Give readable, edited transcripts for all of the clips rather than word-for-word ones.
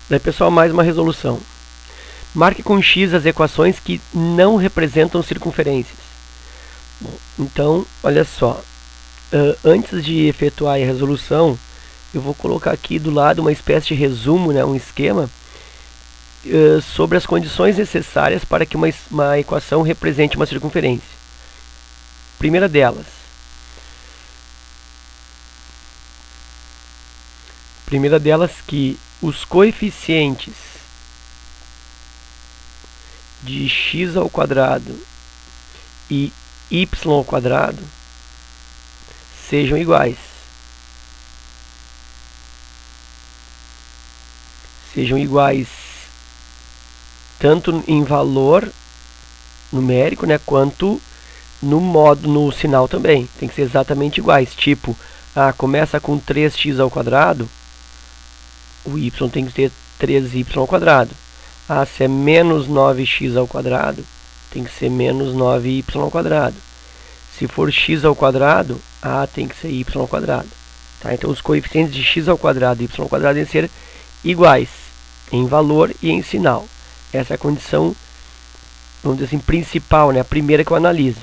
Daí, pessoal, mais uma resolução. Marque com X as equações que não representam circunferências. Bom, então, olha só. Antes de efetuar a resolução, eu vou colocar aqui do lado uma espécie de resumo, né, um esquema, sobre as condições necessárias para que uma equação represente uma circunferência. Primeira delas. Que os coeficientes de x ao quadrado e y ao quadrado sejam iguais. Sejam iguais tanto em valor numérico, né, quanto no sinal também. Tem que ser exatamente iguais. Tipo, começa com 3x ao quadrado, o y tem que ter 3y ao quadrado. Se é menos 9x ao quadrado, tem que ser menos 9y ao quadrado. Se for x ao quadrado, tem que ser y ao quadrado. Tá? Então, os coeficientes de x ao quadrado e y ao quadrado devem ser iguais em valor e em sinal. Essa é a condição, vamos dizer assim, principal, né? A primeira que eu analiso.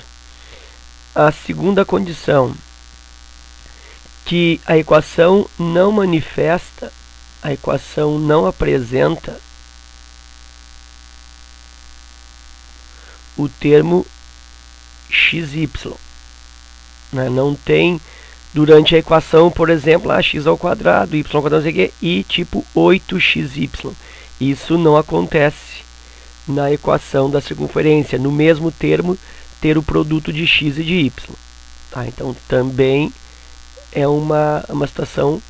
A segunda condição, que a equação não manifesta, a equação não apresenta o termo xy, né? Não tem durante a equação, por exemplo, x ao quadrado, y ao quadrado, não sei o quê, e tipo 8xy. Isso não acontece na equação da circunferência, no mesmo termo ter o produto de x e de y. Tá? Então também é uma situação,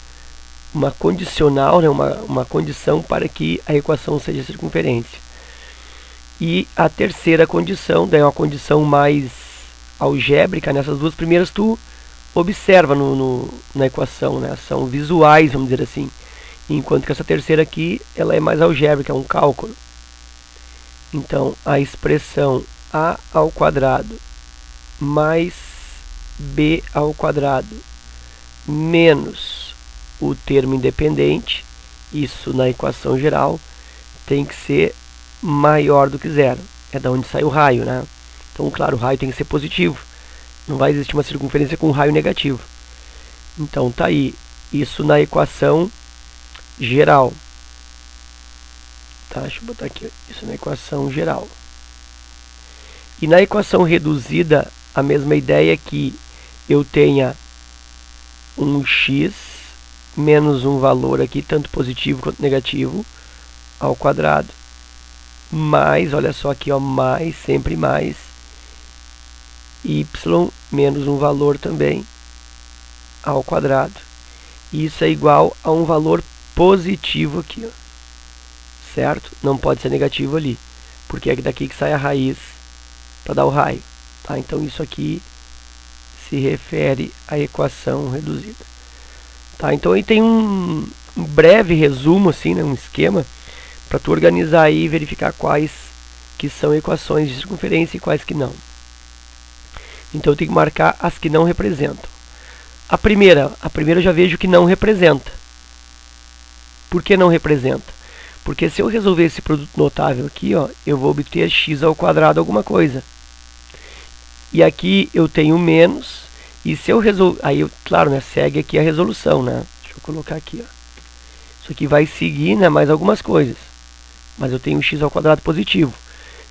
uma condicional, né? uma condição para que a equação seja circunferência. E a terceira condição, daí é uma condição mais algébrica. Nessas duas primeiras tu observa na equação, né? São visuais, vamos dizer assim. Enquanto que essa terceira aqui, ela é mais algébrica, é um cálculo. Então, a expressão a ao quadrado mais b ao quadrado menos o termo independente, isso na equação geral, tem que ser maior do que zero. É da onde sai o raio, né? Então, claro, o raio tem que ser positivo. Não vai existir uma circunferência com raio negativo. Então, tá aí. Isso na equação geral. Tá, deixa eu botar aqui. Isso na equação geral. E na equação reduzida, a mesma ideia é que eu tenha um x menos um valor aqui, tanto positivo quanto negativo, ao quadrado, mais, olha só aqui, ó, mais, sempre mais, y menos um valor também ao quadrado. Isso é igual a um valor positivo aqui, ó, certo? Não pode ser negativo ali, porque é daqui que sai a raiz para dar o raio. Tá? Então isso aqui se refere à equação reduzida. Tá? Então aí tem um breve resumo, assim, né, um esquema, para tu organizar aí e verificar quais que são equações de circunferência e quais que não. Então eu tenho que marcar as que não representam. A primeira eu já vejo que não representa. Por que não representa? Porque se eu resolver esse produto notável aqui, ó, eu vou obter x ao quadrado alguma coisa. E aqui eu tenho menos, e se eu resolver, aí, claro, né, segue aqui a resolução, né? Deixa eu colocar aqui, ó. Isso aqui vai seguir, né, mais algumas coisas. Mas eu tenho x ao quadrado positivo.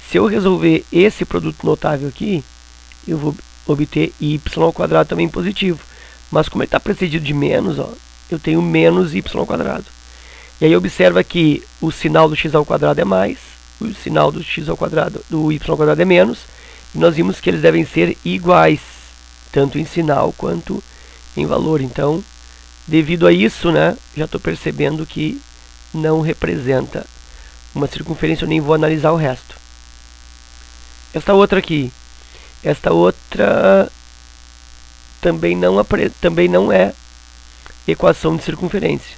Se eu resolver esse produto notável aqui, eu vou obter y ao quadrado também positivo. Mas como ele está precedido de menos, ó, eu tenho menos y ao quadrado. E aí observa que o sinal do x ao quadrado é mais, o sinal do x ao quadrado, do y ao quadrado é menos, e nós vimos que eles devem ser iguais, tanto em sinal quanto em valor. Então, devido a isso, né, já estou percebendo que não representa uma circunferência, eu nem vou analisar o resto. Esta outra também não é equação de circunferência.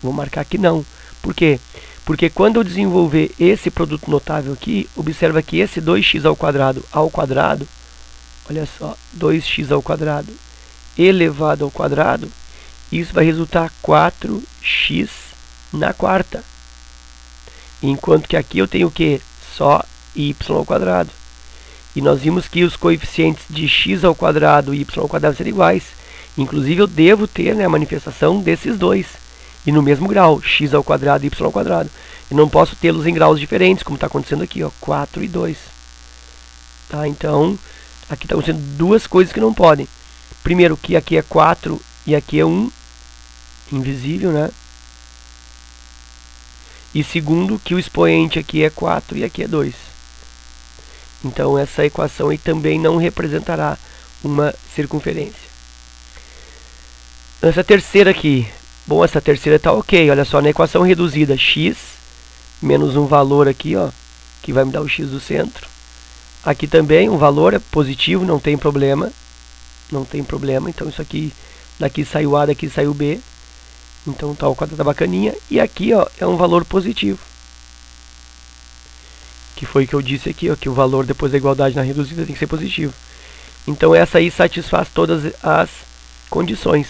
Vou marcar que não. Por quê? Porque quando eu desenvolver esse produto notável aqui, observa que esse 2x ao quadrado, olha só, 2x ao quadrado elevado ao quadrado, isso vai resultar 4x na quarta. Enquanto que aqui eu tenho o quê? Só y ao quadrado. E nós vimos que os coeficientes de x ao quadrado e y ao quadrado serão iguais. Inclusive eu devo ter, né, a manifestação desses dois. E no mesmo grau, x ao quadrado e y ao quadrado. Eu não posso tê-los em graus diferentes, como está acontecendo aqui, ó, 4 e 2. Tá? Então, aqui está acontecendo duas coisas que não podem. Primeiro, que aqui é 4 e aqui é 1. Invisível, né? E segundo, que o expoente aqui é 4 e aqui é 2. Então, essa equação aí também não representará uma circunferência. Essa terceira aqui. Bom, essa terceira está ok. Olha só, na equação reduzida, x menos um valor aqui, ó, que vai me dar o x do centro. Aqui também um valor é positivo, não tem problema. Não tem problema. Então, isso aqui, daqui saiu A, daqui saiu B. Então, tá, o quadrado tá bacaninha. E aqui, ó, é um valor positivo. Que foi o que eu disse aqui, ó, que o valor depois da igualdade na reduzida tem que ser positivo. Então, essa aí satisfaz todas as condições.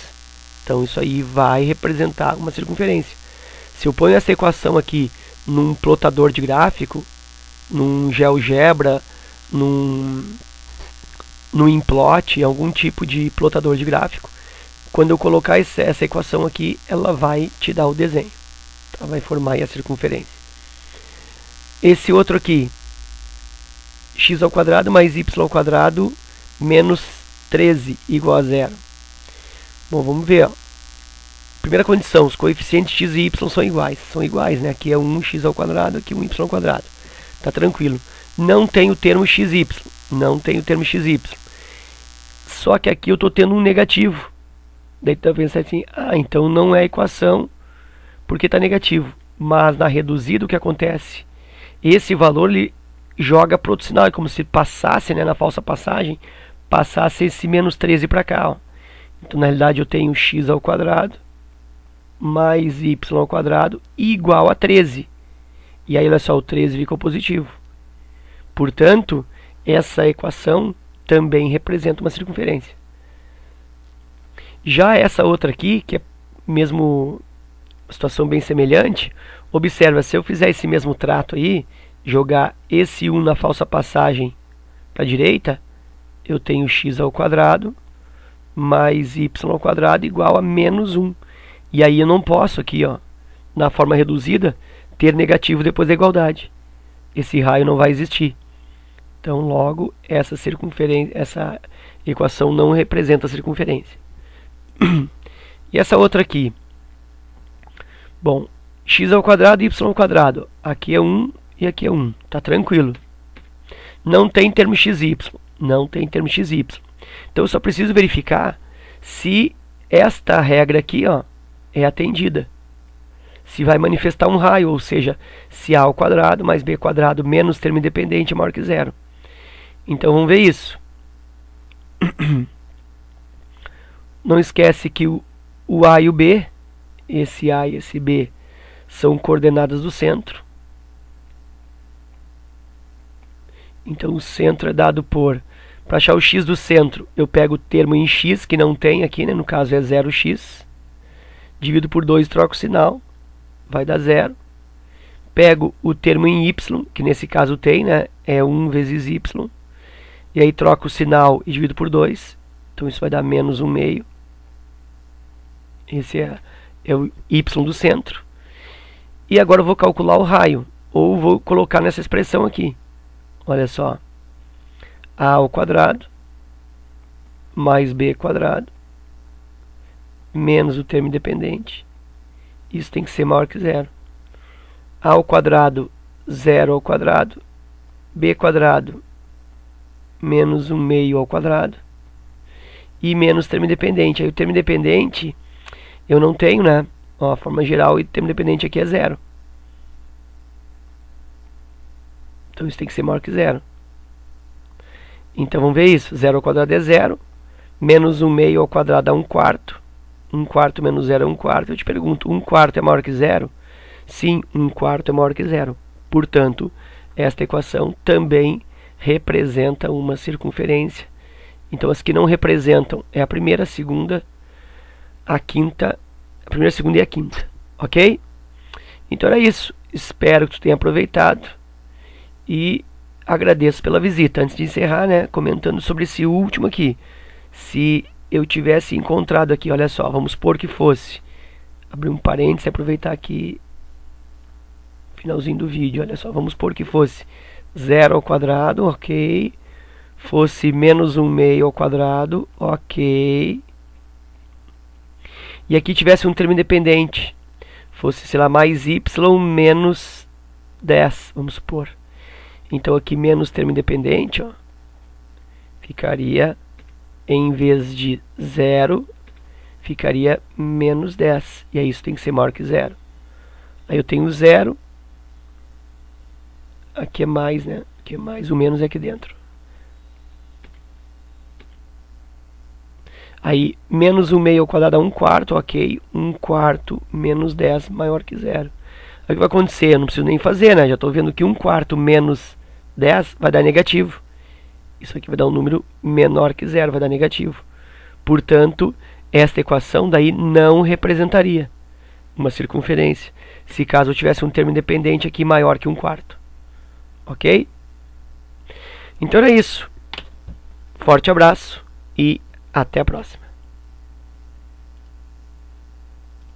Então, isso aí vai representar uma circunferência. Se eu ponho essa equação aqui num plotador de gráfico, num GeoGebra, num Implot, algum tipo de plotador de gráfico, quando eu colocar essa equação aqui, ela vai te dar o desenho. Tá? Vai formar aí a circunferência. Esse outro aqui, x ao quadrado mais y ao quadrado menos 13 igual a zero. Bom, vamos ver. Ó. Primeira condição, os coeficientes x e y são iguais. São iguais, né? Aqui é 1x ao quadrado, aqui 1y ao quadrado. Tá tranquilo. Não tem o termo xy. Não tem o termo xy. Só que aqui eu estou tendo um negativo. Daí tu vai pensar assim, ah, então não é equação porque está negativo. Mas na reduzida o que acontece? Esse valor ele joga para outro sinal. É como se passasse, né, na falsa passagem, passasse esse menos 13 para cá. Ó. Então na realidade eu tenho x ao quadrado mais y ao quadrado igual a 13. E aí olha só, o 13 ficou positivo. Portanto, essa equação também representa uma circunferência. Já essa outra aqui, que é mesmo situação bem semelhante, observa, se eu fizer esse mesmo trato aí, jogar esse 1 na falsa passagem para a direita, eu tenho x ao quadrado mais y ao quadrado igual a menos 1. E aí eu não posso aqui, ó, na forma reduzida, ter negativo depois da igualdade. Esse raio não vai existir. Então, logo, essa equação não representa a circunferência. E essa outra aqui. Bom, x ao quadrado e y ao quadrado. Aqui é 1 e aqui é 1. Tá tranquilo. Não tem termo xy. Não tem termo xy. Então, eu só preciso verificar se esta regra aqui, ó, é atendida. Se vai manifestar um raio, ou seja, se a ao quadrado mais b quadrado menos termo independente é maior que zero. Então, vamos ver isso. Não esquece que o A e o B, esse A e esse B, são coordenadas do centro. Então, o centro é dado por... Para achar o x do centro, eu pego o termo em x, que não tem aqui, né? No caso é 0x. Divido por 2 e troco o sinal. Vai dar 0. Pego o termo em y, que nesse caso tem, né? É 1 vezes y. E aí troco o sinal e divido por 2. Então isso vai dar menos 1 meio. Esse é o y do centro. E agora eu vou calcular o raio. Ou vou colocar nessa expressão aqui. Olha só. A ao quadrado mais b quadrado menos o termo independente. Isso tem que ser maior que zero. A ao quadrado, 0 ao quadrado. B quadrado menos 1 meio ao quadrado. E menos termo independente. Aí o termo independente eu não tenho, né? Ó, a forma geral e o termo independente aqui é 0. Então isso tem que ser maior que zero. Então vamos ver isso. 0 ao quadrado é 0. Menos 1 meio ao quadrado dá 1 quarto. 1 quarto menos 0 é 1 quarto. Eu te pergunto, 1 quarto é maior que 0? Sim, 1 quarto é maior que 0. Portanto, esta equação também representa uma circunferência. Então as que não representam é a primeira, a segunda, a quinta, a primeira, a segunda e a quinta. Ok? Então era isso. espero que tu tenha aproveitado e agradeço pela visita. Antes de encerrar, né, comentando sobre esse último aqui. Se eu tivesse encontrado aqui, olha só, vamos supor que fosse, abrir um parênteses e aproveitar aqui finalzinho do vídeo, olha só, vamos supor que fosse 0 ao quadrado, ok, fosse menos 1 meio ao quadrado, ok, e aqui tivesse um termo independente, fosse, sei lá, mais y menos 10, vamos supor. Então aqui menos termo independente, ó, ficaria, em vez de 0, ficaria menos 10. E aí isso tem que ser maior que 0. Aí eu tenho 0. Aqui é mais, né? Aqui é mais, o menos é aqui dentro. Aí, menos 1 meio ao quadrado é 1 quarto, ok. 1 quarto menos 10 maior que 0. Aí o que vai acontecer? Eu não preciso nem fazer, né? Já estou vendo que 1 quarto menos 10 vai dar negativo. Isso aqui vai dar um número menor que 0, vai dar negativo. Portanto, esta equação daí não representaria uma circunferência, se caso eu tivesse um termo independente aqui maior que 1 quarto. Ok? Então era isso. Forte abraço e até a próxima.